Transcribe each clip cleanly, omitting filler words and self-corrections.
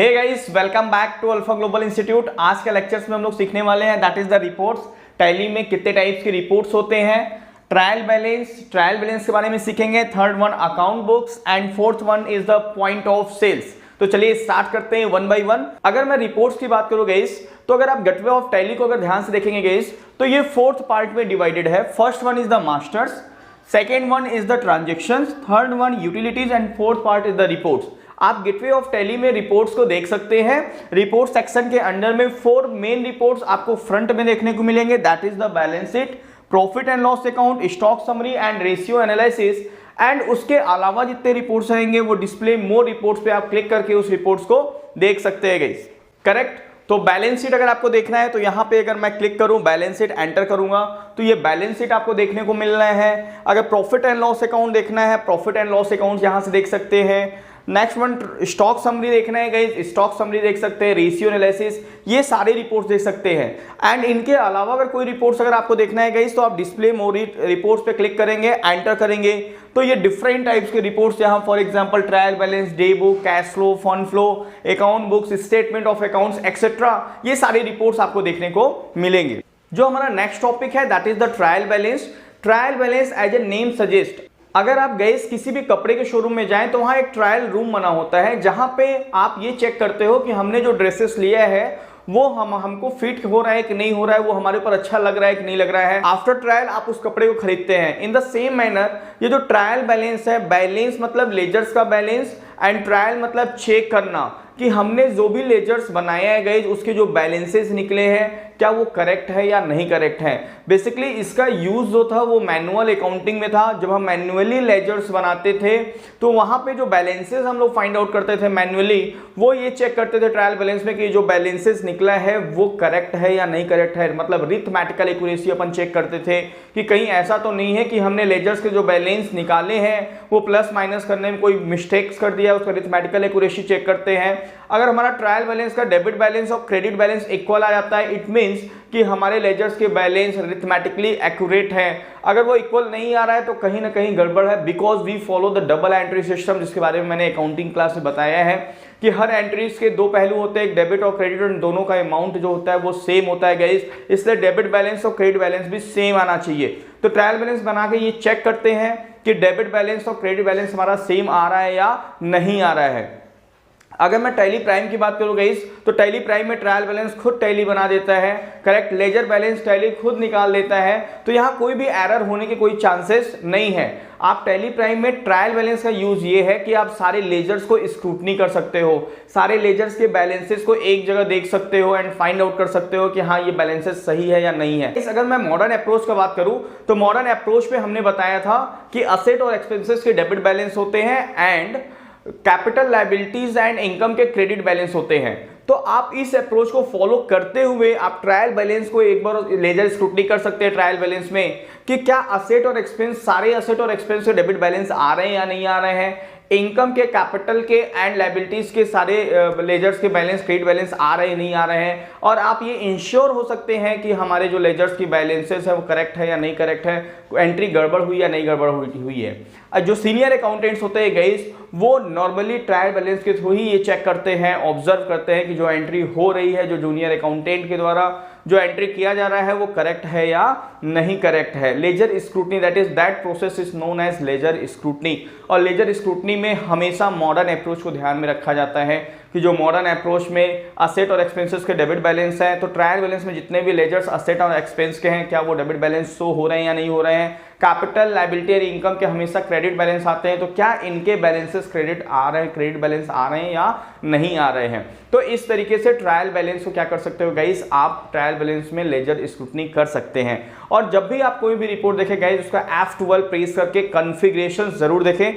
Hey guys, welcome back to Alpha Global Institute. आज के lectures में हम लोग सीखने वाले हैं that is the reports. Tally में कितने टाइप्स की रिपोर्ट्स होते हैं। ट्रायल बैलेंस के बारे में सीखेंगे। Third one account books and fourth one is the point of sales. तो चलिए स्टार्ट करते हैं वन बाय वन। अगर मैं रिपोर्ट्स की बात करूं गाइस, तो अगर आप गेटवे ऑफ टैली को अगर ध्यान से देखेंगे गाइस, तो ये फोर्थ पार्ट में डिवाइडेड है। First one is the masters, second one is the transactions, third one utilities and fourth part is the reports. आप गेटवे ऑफ टैली में रिपोर्ट्स को देख सकते हैं। रिपोर्ट सेक्शन के अंडर में 4 मेन रिपोर्ट्स आपको फ्रंट में देखने को मिलेंगे, that is the balance sheet, profit and loss account, stock summary and ratio analysis. And उसके अलावा जितने रिपोर्ट्स रहेंगे वो डिस्प्ले मोर रिपोर्ट्स पे आप क्लिक करके उस रिपोर्ट्स को देख सकते हैं गाइस, करेक्ट। तो बैलेंस शीट अगर आपको देखना है तो यहाँ पे अगर मैं क्लिक करूं, बैलेंस शीट एंटर करूंगा तो ये बैलेंस शीट आपको देखने को मिल रहा है। अगर प्रॉफिट एंड लॉस अकाउंट देखना है, प्रॉफिट एंड लॉस अकाउंट यहां से देख सकते हैं। नेक्स्ट वन स्टॉक समरी देखना है गाइस, स्टॉक समरी देख सकते हैं, रेशियो एनालिसिस, ये सारे रिपोर्ट्स देख सकते हैं। एंड इनके अलावा अगर कोई रिपोर्ट्स अगर आपको देखना है गाइस, तो आप डिस्प्ले मोर रिपोर्ट्स पे क्लिक करेंगे, एंटर करेंगे तो ये डिफरेंट टाइप्स के रिपोर्ट्स यहाँ for example trial balance, day book, cash flow, fund flow, account books, statement of accounts etcetera, ये सारे रिपोर्ट्स आपको देखने को मिलेंगे। जो हमारा नेक्स्ट टॉपिक है that is the trial balance. Trial balance as a name suggest, अगर आप गए किसी भी कपड़े के शोरूम में जाएं तो वहां एक ट्रायल रूम बना होता है जहां पे आप ये चेक करते हो कि हमने जो ड्रेसेस लिया है वो हमको फिट हो रहा है कि नहीं हो रहा है, वो हमारे ऊपर अच्छा लग रहा है कि नहीं लग रहा है। आफ्टर ट्रायल आप उस कपड़े को खरीदते हैं। इन द सेम मैनर ये जो ट्रायल बैलेंस है, बैलेंस मतलब लेजर्स का बैलेंस एंड ट्रायल मतलब चेक करना कि हमने जो भी लेजर्स बनाया है गए उसके जो बैलेंसेस निकले हैं क्या वो करेक्ट है या नहीं करेक्ट है। बेसिकली इसका यूज जो था वो मैनुअल अकाउंटिंग में था। जब हम मैनुअली लेजर्स बनाते थे तो वहां पे जो बैलेंसेस हम लोग फाइंड आउट करते थे मैनुअली, वो ये चेक करते थे ट्रायल बैलेंस में कि जो बैलेंसेस निकला है वो करेक्ट है या नहीं करेक्ट है। मतलब रिथमेटिकल एक्यूरेसी अपन चेक करते थे कि कहीं ऐसा तो नहीं है कि हमने लेजर्स के जो बैलेंस निकाले हैं वो प्लस माइनस करने में कोई मिस्टेक्स कर दिया, उसका रिथमेटिकल एक्यूरेसी चेक करते हैं। अगर हमारा ट्रायल बैलेंस का डेबिट बैलेंस और क्रेडिट बैलेंस इक्वल आ जाता है, इट मींस कि हमारे लेजर्स के बैलेंस रिथमेटिकली एक्यूरेट है। अगर वो इक्वल नहीं आ रहा है तो कहीं ना कहीं गड़बड़ है, because we follow the double entry system, जिसके बारे में मैंने अकाउंटिंग क्लास में बताया है कि हर एंट्रीज के 2 पहलू होते हैं, एक डेबिट और क्रेडिट, और दोनों का अमाउंट जो होता है वो सेम होता है गाइस। इसलिए डेबिट बैलेंस और क्रेडिट बैलेंस भी सेम आना चाहिए। तो ट्रायल बैलेंस बना के ये चेक करते हैं कि डेबिट बैलेंस और क्रेडिट बैलेंस हमारा सेम आ रहा है या नहीं आ रहा है। अगर मैं टैली प्राइम की बात करूं गाइस, तो टैली प्राइम में ट्रायल बैलेंस खुद टैली बना देता है, करेक्ट। लेजर बैलेंस टैली खुद निकाल लेता है, तो यहां कोई भी एरर होने के कोई चांसेस नहीं है। आप टैली प्राइम में ट्रायल बैलेंस का यूज ये है कि आप सारे लेजर्स को स्क्रूटनी कर सकते हो, सारे लेजर्स के बैलेंसेस को एक जगह देख सकते हो एंड फाइंड आउट कर सकते हो कि हाँ ये बैलेंसेस सही है या नहीं है। अगर मैं मॉडर्न अप्रोच का बात करूं तो मॉडर्न अप्रोच पे हमने बताया था कि असेट और एक्सपेंसेस के डेबिट बैलेंस होते हैं and capital liabilities and income के क्रेडिट बैलेंस होते हैं। तो आप इस अप्रोच को फॉलो करते हुए आप ट्रायल बैलेंस को एक बार लेजर स्क्रूटनी कर सकते हैं ट्रायल बैलेंस में कि क्या असेट और एक्सपेंस, सारे असेट और एक्सपेंस के डेबिट बैलेंस आ रहे हैं या नहीं आ रहे हैं, इनकम के, कैपिटल के एंड लायबिलिटीज के सारे लेजर्स के बैलेंस, क्रेडिट बैलेंस आ रहे हैं नहीं आ रहे हैं। और आप ये इंश्योर हो सकते हैं कि हमारे जो लेजर्स की बैलेंसेस है वो करेक्ट है या नहीं करेक्ट है, एंट्री गड़बड़ हुई या नहीं गड़बड़ हुई है। जो सीनियर अकाउंटेंट्स होते हैं गाइस, वो नॉर्मली ट्रायल बैलेंस के थ्रू ही ये चेक करते हैं, ऑब्जर्व करते हैं कि जो एंट्री हो रही है, जो जूनियर अकाउंटेंट के द्वारा जो एंट्री किया जा रहा है वो करेक्ट है या नहीं करेक्ट है। Ledger scrutiny that process is known as ledger scrutiny. और लेजर स्क्रूटनी में हमेशा मॉडर्न अप्रोच को ध्यान में रखा जाता है कि जो मॉडर्न अप्रोच में असेट और एक्सपेंसेस के डेबिट बैलेंस है, तो ट्रायल बैलेंस में जितने भी लेजर्स असेट और एक्सपेंस के हैं क्या वो डेबिट बैलेंस शो हो रहे हैं या नहीं हो रहे हैं। कैपिटल, लायबिलिटी और इनकम के हमेशा क्रेडिट बैलेंस आते हैं, तो क्या इनके बैलेंसेस क्रेडिट आ रहे हैं, क्रेडिट बैलेंस आ रहे हैं या नहीं आ रहे हैं। तो इस तरीके से ट्रायल बैलेंस को क्या कर सकते हो गाइस, आप ट्रायल बैलेंस में लेजर स्क्रूटनी कर सकते हैं। और जब भी आप कोई भी रिपोर्ट देखें गाइस, उसका F12 प्रेस करके कॉन्फ़िगरेशन जरूर देखें।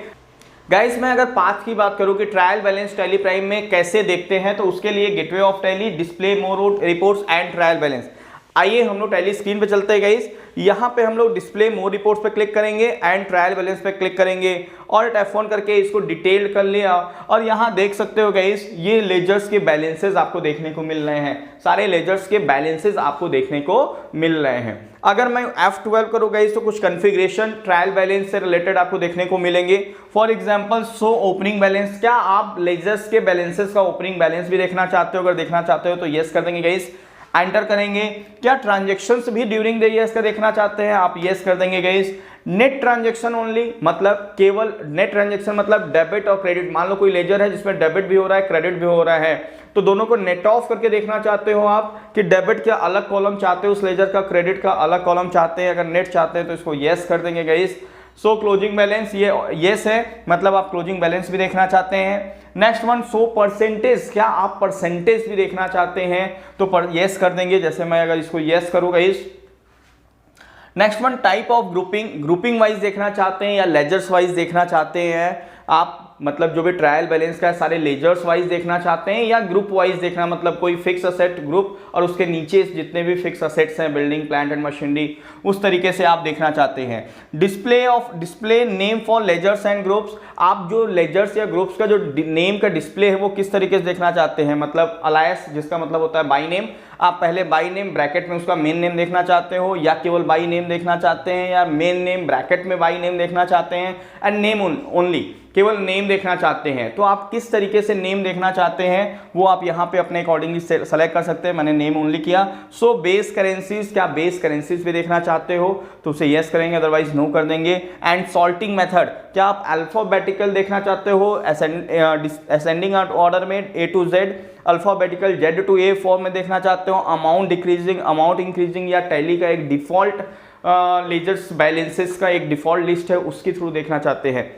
गाइस मैं अगर पाथ की बात करूं कि ट्रायल बैलेंस टैली प्राइम में कैसे देखते हैं, तो उसके लिए gateway of tally, display more reports and trial balance. आइए हम लोग टैली स्क्रीन पे चलते हैं गाइस। यहाँ पे हम लोग डिस्प्ले मोर रिपोर्ट्स पे क्लिक करेंगे एंड ट्रायल बैलेंस पे क्लिक करेंगे और F1 करके इसको डिटेल कर लिया और यहाँ देख सकते हो गाइस ये लेजर्स के बैलेंसेस आपको देखने को मिल रहे हैं, सारे लेजर्स के बैलेंसेस आपको देखने को मिल रहे हैं। अगर मैं F12 करूँ गाइस तो कुछ कॉन्फ़िगरेशन ट्रायल बैलेंस से रिलेटेड आपको देखने को मिलेंगे। For example show opening balance, क्या आप लेजर्स के बैलेंसेस का ओपनिंग बैलेंस भी देखना चाहते हो? अगर देखना चाहते हो तो यस कर देंगे गाइस, एंटर करेंगे। क्या ट्रांजैक्शंस भी ड्यूरिंग द ईयर्स का देखना चाहते हैं? आप यस कर देंगे गाइस। नेट ट्रांजैक्शन ओनली, मतलब केवल नेट ट्रांजैक्शन मतलब डेबिट और क्रेडिट। मान लो कोई लेजर है जिसमें डेबिट भी हो रहा है क्रेडिट भी हो रहा है, तो दोनों को नेट ऑफ करके देखना चाहते हो आप कि डेबिट का अलग कॉलम चाहते हो उस लेजर का, क्रेडिट का अलग कॉलम चाहते हैं। अगर नेट चाहते हैं तो इसको यस कर देंगे गाइस। सो क्लोजिंग बैलेंस ये यस है, मतलब आप क्लोजिंग बैलेंस भी देखना चाहते हैं। नेक्स्ट वन शो परसेंटेज, क्या आप परसेंटेज भी देखना चाहते हैं तो यस कर देंगे। जैसे मैं अगर इसको यस करूंगा इस। Next one type of grouping, grouping wise देखना चाहते हैं या लेजर्स वाइज देखना चाहते हैं आप, मतलब जो भी ट्रायल बैलेंस का है सारे लेजर्स वाइज देखना चाहते हैं या ग्रुप वाइज देखना, मतलब कोई फिक्स असेट ग्रुप और उसके नीचे जितने भी फिक्स असेट्स हैं बिल्डिंग प्लांट एंड मशीनरी उस तरीके से आप देखना चाहते हैं। Display name for ledgers and groups, आप जो लेजर्स या ग्रुप्स का जो नेम का डिस्प्ले है वो किस तरीके से देखना चाहते हैं, मतलब अलायस जिसका मतलब होता है बाई नेम, आप पहले बाई नेम ब्रैकेट में उसका मेन नेम देखना चाहते हो या केवल बाई नेम देखना चाहते हैं या मेन नेम ब्रैकेट में बाई नेम देखना चाहते हैं एंड नेम ओनली, केवल नेम देखना चाहते हैं। तो आप किस तरीके से नेम देखना चाहते हैं वो आप यहाँ पे अपने अकॉर्डिंगली सेलेक्ट कर सकते हैं। मैंने नेम ओनली किया। सो बेस करेंसीज, क्या बेस करेंसीज भी देखना चाहते हो तो उसे यस करेंगे, अदरवाइज नो कर देंगे। एंड सॉर्टिंग मेथड, क्या आप अल्फाबेटिकल देखना चाहते हो असेंडिंग ऑर्डर में A to Z, alphabetical Z to A form में देखना चाहते हो, अमाउंट डिक्रीजिंग अमाउंट इंक्रीजिंग, या टैली का एक डिफॉल्ट लेजर्स बैलेंसेस का एक डिफॉल्ट लिस्ट है उसके थ्रू देखना चाहते हैं,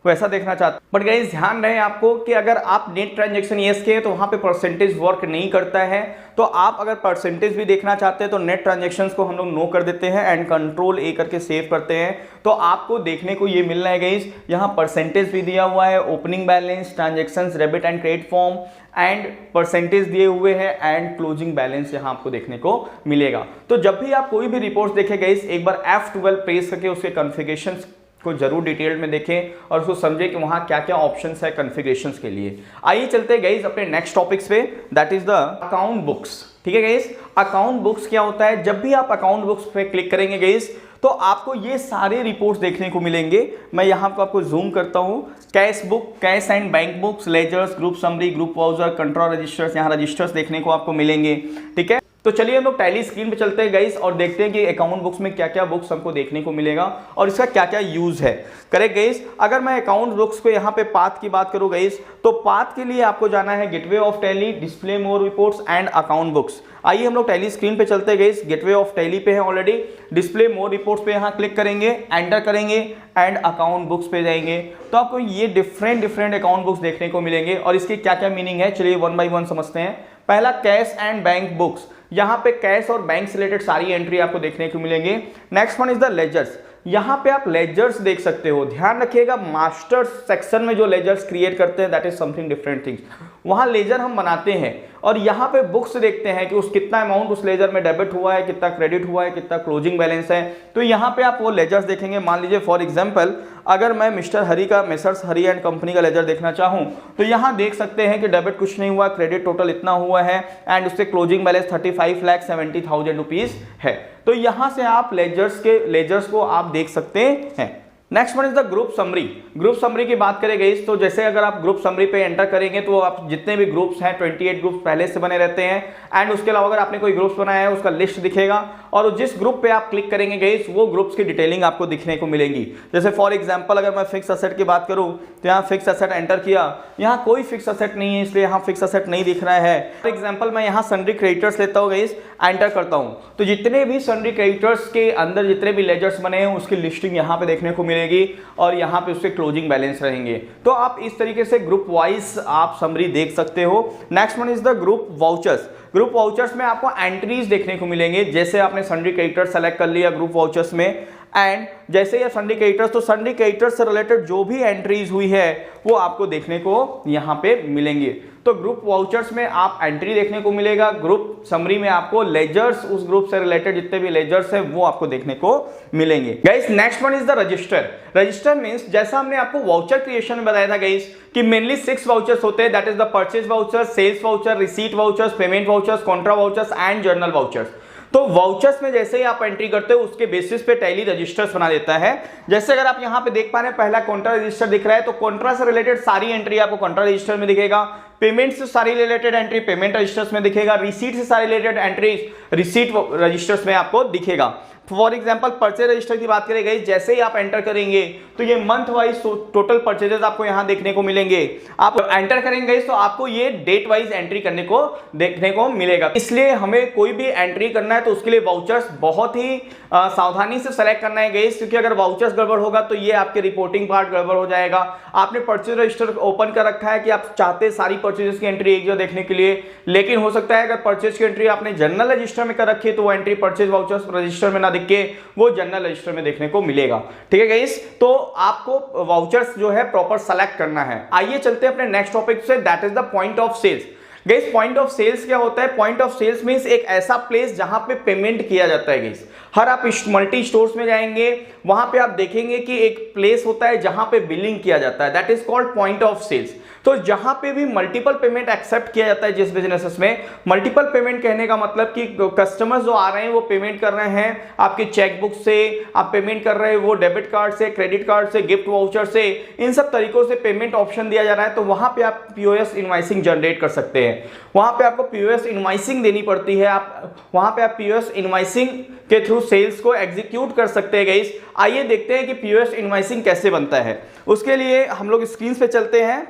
वैसा देखना चाहते हैं। बट गाइस ध्यान रहे आपको कि अगर आप नेट ट्रांजैक्शन यस के तो वहां पे परसेंटेज वर्क नहीं करता है, तो आप अगर परसेंटेज भी देखना चाहते हैं तो नेट ट्रांजैक्शंस को हम लोग नो कर देते हैं एंड कंट्रोल A करके सेव करते हैं। तो आपको देखने को ये मिल रहा है गाइस, यहाँ परसेंटेज भी दिया हुआ है, opening balance, transactions, debit and credit form and percentage दिए हुए हैं एंड क्लोजिंग बैलेंस यहाँ आपको देखने को मिलेगा। तो जब भी आप कोई भी रिपोर्ट देखें गाइस एक बार F12 प्रेस करके उसके कॉन्फ़िगरेशंस को जरूर डिटेल में देखें और उसको समझें कि वहां क्या क्या ऑप्शंस है कॉन्फ़िगरेशंस के लिए। आइए चलते हैं गाइस अपने नेक्स्ट टॉपिक्स पे, that is the account books. ठीक है गाइस, अकाउंट बुक्स क्या होता है? जब भी आप अकाउंट बुक्स पे क्लिक करेंगे गाइस तो आपको ये सारे रिपोर्ट्स देखने को मिलेंगे। मैं यहाँ पर आपको जूम करता हूँ। Cash book, cash and bank books, ledgers, group summary, group voucher, control registers, यहाँ रजिस्टर्स देखने को आपको मिलेंगे। ठीक है, तो चलिए हम लोग टैली स्क्रीन पे चलते हैं गाइस और देखते हैं कि अकाउंट बुक्स में क्या क्या बुक्स हमको देखने को मिलेगा और इसका क्या क्या यूज है। करेक्ट गाइस, अगर मैं अकाउंट बुक्स को यहाँ पे पाथ की बात करूँ गाइस तो पाथ के लिए आपको जाना है gateway of tally, display more reports and account books. आइए हम लोग टैली स्क्रीन पे चलते हैं गाइस, गेटवे ऑफ टैली पे है ऑलरेडी, डिस्प्ले मोर रिपोर्ट्स पे यहाँ क्लिक करेंगे, एंटर करेंगे एंड अकाउंट बुक्स पे जाएंगे तो आपको ये डिफरेंट अकाउंट बुक्स देखने को मिलेंगे और इसकी क्या क्या मीनिंग है चलिए वन बाई वन समझते हैं। पहला कैश एंड बैंक बुक्स, यहाँ पे कैश और बैंक से रिलेटेड सारी एंट्री आपको देखने को मिलेंगे। Next one is the ledgers, यहाँ पे आप लेजर्स देख सकते हो। ध्यान रखिएगा मास्टर्स सेक्शन में जो लेजर्स क्रिएट करते हैं that is something different things, वहां लेजर हम बनाते हैं और यहाँ पे बुक्स देखते हैं कि उस कितना अमाउंट उस लेजर में डेबिट हुआ है, कितना क्रेडिट हुआ है, कितना क्लोजिंग बैलेंस है। तो यहाँ पे आप वो लेजर्स देखेंगे। मान लीजिए फॉर एग्जांपल अगर मैं मिस्टर हरी का मेसर्स हरी एंड कंपनी का लेजर देखना चाहूँ तो यहाँ देख सकते हैं कि डेबिट कुछ नहीं हुआ, क्रेडिट टोटल इतना हुआ है एंड उससे क्लोजिंग बैलेंस 35,70,000 रुपीज है। तो यहाँ से आप लेजर्स को आप देख सकते हैं। Next one is the group summary. Group summary की बात करें गाइस तो जैसे अगर आप ग्रुप समरी पे एंटर करेंगे तो आप जितने भी ग्रुप्स हैं 28 ग्रुप्स पहले से बने रहते हैं एंड उसके अलावा अगर आपने कोई ग्रुप्स बनाया है उसका लिस्ट दिखेगा और जिस ग्रुप पे आप क्लिक करेंगे गाइस वो ग्रुप्स की डिटेलिंग आपको दिखने को मिलेगी। जैसे फॉर एग्जांपल अगर मैं फिक्स असेट की बात करूं तो यहाँ फिक्स असेट एंटर किया, यहाँ कोई फिक्स असेट नहीं है इसलिए यहाँ फिक्स असेट नहीं दिख रहा है। फॉर एग्जाम्पल मैं यहाँ सन्ड्री क्रेडिटर्स लेता हूँ गाइस, एंटर करता हूँ तो जितने भी सन्ड्री क्रेडिटर्स के अंदर जितने भी लेजर्स बने हैं उसकी लिस्टिंग यहाँ पे देखने को मिलेगी और यहाँ पे उसके क्लोजिंग बैलेंस रहेंगे। तो आप इस तरीके से ग्रुप वाइज आप समरी देख सकते हो। Next one is the group vouchers. Group vouchers में आपको एंट्रीज देखने को मिलेंगे। जैसे आपने सन्ड्री क्रेडिटर सेलेक्ट कर लिया ग्रुप वाउचर्स में एंड जैसे ये सन्ड्री क्रेडिटर्स, तो सन्ड्री क्रेडिटर्स से रिलेटेड जो भी एंट्रीज हुई है वो आपको देखने को यहाँ पे मिलेंगे। तो ग्रुप वाउचर्स में आप एंट्री देखने को मिलेगा, ग्रुप समरी में आपको लेजर्स, उस ग्रुप से रिलेटेड जितने भी लेजर्स है वो आपको देखने को मिलेंगे। Guys next one is the register. Register means जैसा हमने आपको वाउचर क्रिएशन में बताया था गाइस कि मेनली 6 वाउचर्स होते हैं, that is the purchase voucher, sales voucher, receipt vouchers, payment vouchers, contra vouchers and journal vouchers. तो वाउचर्स में जैसे ही आप एंट्री करते हो उसके बेसिस पे टैली रजिस्टर्स बना देता है। जैसे अगर आप यहां पे देख पा रहे हैं पहला कॉन्ट्रा रजिस्टर दिख रहा है, तो कॉन्ट्रा से रिलेटेड सारी एंट्री आपको कॉन्ट्रा रजिस्टर में दिखेगा, पेमेंट से सारी रिलेटेड एंट्री पेमेंट रजिस्टर्स में दिखेगा, रिसीट से सारी रिलेटेड एंट्री रिसीट रजिस्टर्स में आपको दिखेगा। फॉर एग्जांपल परचेज रजिस्टर की बात करें गाइस, जैसे ही आप एंटर करेंगे तो ये मंथ वाइज टोटल परचेजेस आपको यहां देखने को मिलेंगे। आप एंटर करेंगे तो आपको ये डेट वाइज एंट्री करने को देखने को मिलेगा। इसलिए हमें कोई भी एंट्री करना है तो उसके लिए वाउचर्स बहुत ही सावधानी से सेलेक्ट करना है गाइस, क्योंकि अगर वाउचर्स गड़बड़ होगा तो ये आपके रिपोर्टिंग पार्ट गड़बड़ हो जाएगा। आपने परचेज रजिस्टर ओपन कर रखा है कि आप चाहते हैं सारी परचेजेस की एंट्री एक जगह देखने के लिए, लेकिन हो सकता है अगर परचेज की एंट्री आपने जनरल रजिस्टर में कर रखी है तो वो एंट्री परचेज वाउचर्स रजिस्टर में ना दिख के वो जनरल रजिस्टर में देखने को मिलेगा। ठीक है गाइस, तो आपको वाउचर्स जो है प्रॉपर सेलेक्ट करना है। आइए चलते हैं अपने नेक्स्ट टॉपिक से, that is the point of sales. Guys point of sales क्या होता है? पॉइंट ऑफ सेल्स मींस एक ऐसा प्लेस जहां पे पेमेंट किया जाता है गाइस। हर आप मल्टी स्टोर्स में जाएंगे वहां पे आप देखेंगे कि एक प्लेस होता है जहां पे बिलिंग किया जाता है, that is called point of sales. तो जहां पे भी मल्टीपल पेमेंट एक्सेप्ट किया जाता है जिस बिजनेसेस में, मल्टीपल पेमेंट कहने का मतलब कि कस्टमर्स जो आ रहे हैं वो पेमेंट कर रहे हैं आपके चेकबुक से, आप पेमेंट कर रहे हैं वो डेबिट कार्ड से, क्रेडिट कार्ड से, गिफ्ट वाउचर से, इन सब तरीकों से पेमेंट ऑप्शन दिया जा रहा है। तो वहां पे आप पीओएस इनवॉइसिंग जनरेट कर सकते हैं, वहां पे आपको पीओएस इनवॉइसिंग देनी पड़ती है, आप वहां पे आप पीओएस इनवॉइसिंग के थ्रू सेल्स को एग्जीक्यूट कर सकते हैं गाइस। आइए देखते हैं कि पीओएस इनवॉइसिंग कैसे बनता है। उसके लिए हम लोग स्क्रीन पे चलते हैं।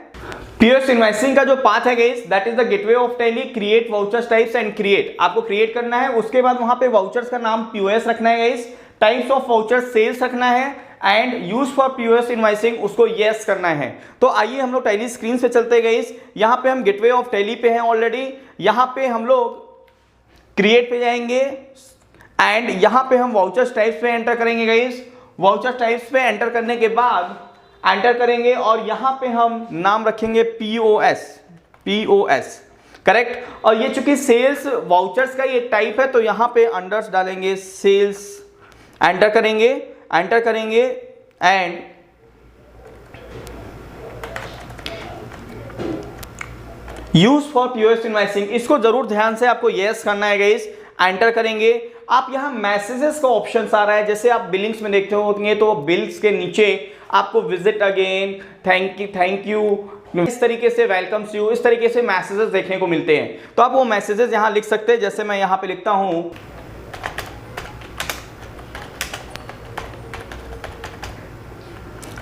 पीओएस इनवॉइसिंग का जो पाथ है guys, that is the gateway of tally, create vouchers types and create. आपको क्रिएट करना है, उसके बाद वहां पे वाउचर्स का नाम पीओएस रखना है guys, types of vouchers sales रखना है and use for POS invoicing उसको यस करना है। तो आइए हम लोग टैली स्क्रीन से चलते हैं गाइस। यहां पे हम गेटवे ऑफ टैली पे हैं ऑलरेडी, यहां पे हम लोग क्रिएट पे जाएंगे एंड यहां पे हम वाउचर्स टाइप्स पे एंटर करेंगे गाइस। वाउचर टाइप्स पे एंटर करने के बाद एंटर करेंगे और यहां पे हम नाम रखेंगे पीओएस, करेक्ट। और ये चूंकि सेल्स वाउचर्स का ये टाइप है तो यहां पे अंडर्स डालेंगे सेल्स, एंटर करेंगे and use for POS invoicing, इसको जरूर ध्यान से आपको यस करना है गाइस। एंटर करेंगे, आप यहां मैसेजेस का ऑप्शन आ रहा है, जैसे आप बिलिंग्स में देखते होंगे तो बिल्स के नीचे आपको विजिट अगेन, थैंक यू, इस तरीके से वेलकम्स यू, इस तरीके से मैसेजेस देखने को मिलते हैं। तो आप वो मैसेजेस यहां लिख सकते हैं, जैसे मैं यहां पे लिखता हूं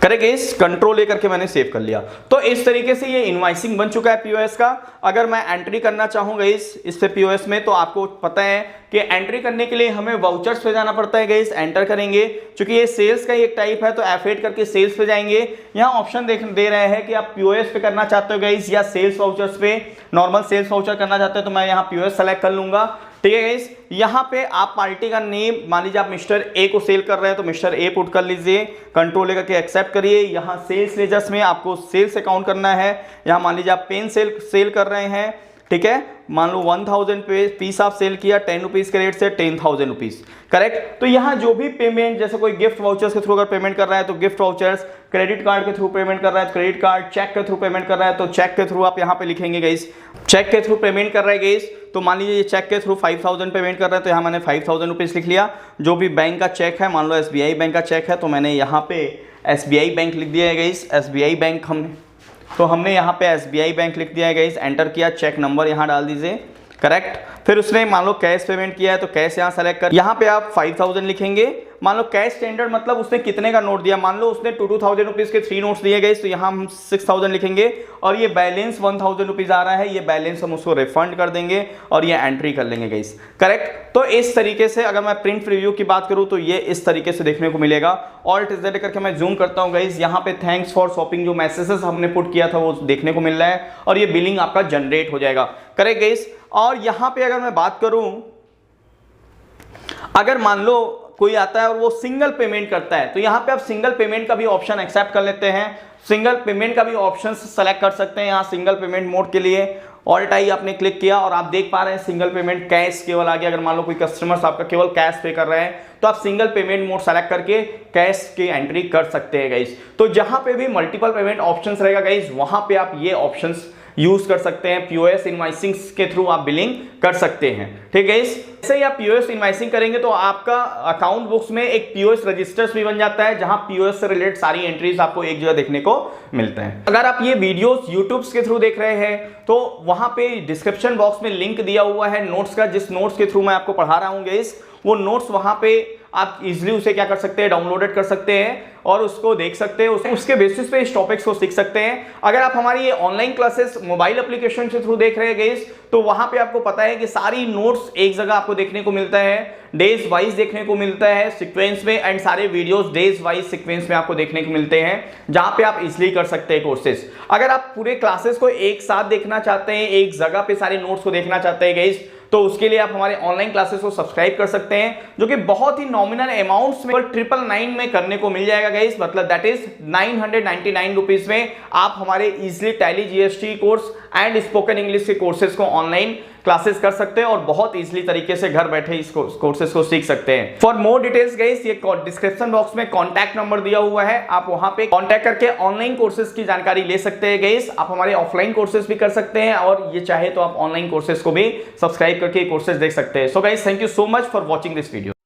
करेक्ट गाइस, कंट्रोल लेकर के मैंने सेव कर लिया। तो इस तरीके से ये इनवॉइसिंग बन चुका है पीओएस का। अगर मैं एंट्री करना चाहूँ गाइस इस पे पीओएस में, तो आपको पता है कि एंट्री करने के लिए हमें वाउचर्स पे जाना पड़ता है गाइस। एंटर करेंगे, क्योंकि ये सेल्स का एक टाइप है तो F8 करके सेल्स पे जाएंगे। यहाँ ऑप्शन दे रहे हैं कि आप पीओएस पे करना चाहते हो गाइस या सेल्स वाउचर्स पे, नॉर्मल सेल्स वाउचर करना चाहते हो तो मैं यहाँ पीओएस सेलेक्ट कर लूंगा। ठीक है गाइस, यहाँ पे आप पार्टी का नेम, मान लीजिए आप मिस्टर ए को सेल कर रहे हैं तो मिस्टर ए पुट कर लीजिए, कंट्रोल लेकर के एक्सेप्ट करिए। यहाँ सेल्स लेजर्स में आपको सेल्स अकाउंट करना है, यहाँ मान लीजिए आप पेन सेल कर रहे हैं, ठीक है, मान लो 1000 पीस आप सेल किया, 10 रुपीज के रेट से 10,000 रुपीज, करेक्ट। तो यहाँ जो भी पेमेंट, जैसे कोई गिफ्ट वाउचर्स के थ्रू अगर पेमेंट कर रहा है तो गिफ्ट वाउचर्स, क्रेडिट कार्ड के थ्रू पेमेंट कर रहा है क्रेडिट कार्ड, चेक के थ्रू पेमेंट कर रहा है तो चेक के थ्रू आप यहाँ पे लिखेंगे गाइस, चेक के थ्रू पेमेंट कर रहा है गाइस। तो मान लीजिए ये चेक के थ्रू 5000 पेमेंट कर रहा है तो यहाँ मैंने 5000 रुपीज लिख लिया। जो भी बैंक का चेक है, मान लो SBI बैंक का चेक है तो मैंने यहाँ पे SBI बैंक लिख दिया है गाइस, SBI बैंक हमने यहाँ पे SBI बैंक लिख दिया है गाइस। एंटर किया, चेक नंबर यहाँ डाल दीजिए, करेक्ट। फिर उसने मान लो कैश पेमेंट किया है तो कैश यहाँ सेलेक्ट कर, यहाँ पे आप 5000 लिखेंगे। मान लो कैश स्टैंडर्ड मतलब उसने कितने का नोट दिया, मान लो उसने 2000 रुपीज के 3 नोट्स दिए गए तो यहाँ हम 6000 लिखेंगे और ये बैलेंस 1000 रुपीज आ रहा है, ये बैलेंस हम उसको रिफंड कर देंगे और ये एंट्री कर लेंगे गाइस, करेक्ट। तो इस तरीके से अगर मैं प्रिंट प्रीव्यू की बात करूँ तो ये इस तरीके से देखने को मिलेगा। ऑल्ट Z करके मैं जूम करता हूँ गाइस, यहाँ पे थैंक्स फॉर शॉपिंग जो मैसेजेस हमने पुट किया था वो देखने को मिल रहा है और ये बिलिंग आपका जनरेट हो जाएगा, करेक्ट गाइस। और यहाँ पे अगर मैं बात करूँ, अगर मान लो कोई आता है और वो सिंगल पेमेंट करता है, तो यहाँ पे आप सिंगल पेमेंट का भी ऑप्शन एक्सेप्ट कर लेते हैं, सिंगल पेमेंट का भी ऑप्शन सेलेक्ट कर सकते हैं यहाँ सिंगल पेमेंट मोड के लिए। ऑल्ट आई आपने क्लिक किया और आप देख पा रहे हैं सिंगल पेमेंट कैश केवल आ गया। अगर मान लो कोई कस्टमर्स आपका केवल कैश पे कर रहे हैं तो आप सिंगल पेमेंट मोड सेलेक्ट करके कैश की एंट्री कर सकते हैं गाइस। तो जहां पे भी मल्टीपल पेमेंट ऑप्शंस रहेगा गाइस, वहां पे आप ये ऑप्शंस यूज कर सकते हैं। पीओएस इनवॉइसिंग के थ्रू आप बिलिंग कर सकते हैं, ठीक है। जैसे ही आप पीओएस इनवॉइसिंग करेंगे तो आपका अकाउंट बुक्स में एक पीओएस रजिस्टर्स भी बन जाता है, जहां पीओएस से रिलेटेड सारी एंट्रीज आपको एक जगह देखने को मिलते हैं। अगर आप ये वीडियोस यूट्यूब के थ्रू देख रहे हैं तो वहां पे डिस्क्रिप्शन बॉक्स में लिंक दिया हुआ है नोट्स का, जिस नोट्स के थ्रू मैं आपको पढ़ा रहा हूं गाइस, वो नोट्स वहां पे आप इजीली उसे क्या कर सकते हैं, डाउनलोडेड कर सकते हैं और उसको देख सकते हैं, उसके बेसिस पे इस टॉपिक्स को सीख सकते हैं। अगर आप हमारी ये ऑनलाइन क्लासेस मोबाइल एप्लीकेशन के थ्रू देख रहे हैं गाइस, तो वहां पे आपको पता है कि सारी नोट्स एक जगह आपको देखने को मिलता है, डेज वाइज देखने को मिलता है सीक्वेंस में, एंड सारे वीडियोस डेज वाइज सीक्वेंस में आपको देखने को मिलते हैं, जहां पे आप इजीली कर सकते हैं कोर्सेज। अगर आप पूरे क्लासेस को एक साथ देखना चाहते हैं, एक जगह पे सारे नोट्स को देखना चाहते हैं गाइस, तो उसके लिए आप हमारे ऑनलाइन क्लासेस को सब्सक्राइब कर सकते हैं, जो कि बहुत ही नॉमिनल अमाउंट्स में 999 में करने को मिल जाएगा गाइस, मतलब दैट इज 999 रुपीज में आप हमारे easily tally GST course and spoken English के कोर्सेज को ऑनलाइन क्लासेस कर सकते हैं और बहुत इजीली तरीके से घर बैठे इस कोर्सेज को सीख सकते हैं। फॉर मोर डिटेल्स गाइस, ये डिस्क्रिप्शन बॉक्स में कॉन्टैक्ट नंबर दिया हुआ है, आप वहां पे कॉन्टैक्ट करके ऑनलाइन कोर्सेज की जानकारी ले सकते हैं गाइस। आप हमारे ऑफलाइन कोर्सेज भी कर सकते हैं और ये चाहे तो आप ऑनलाइन कोर्सेज को भी सब्सक्राइब करके कोर्सेज देख सकते हैं। So guys, thank you so much for watching this video.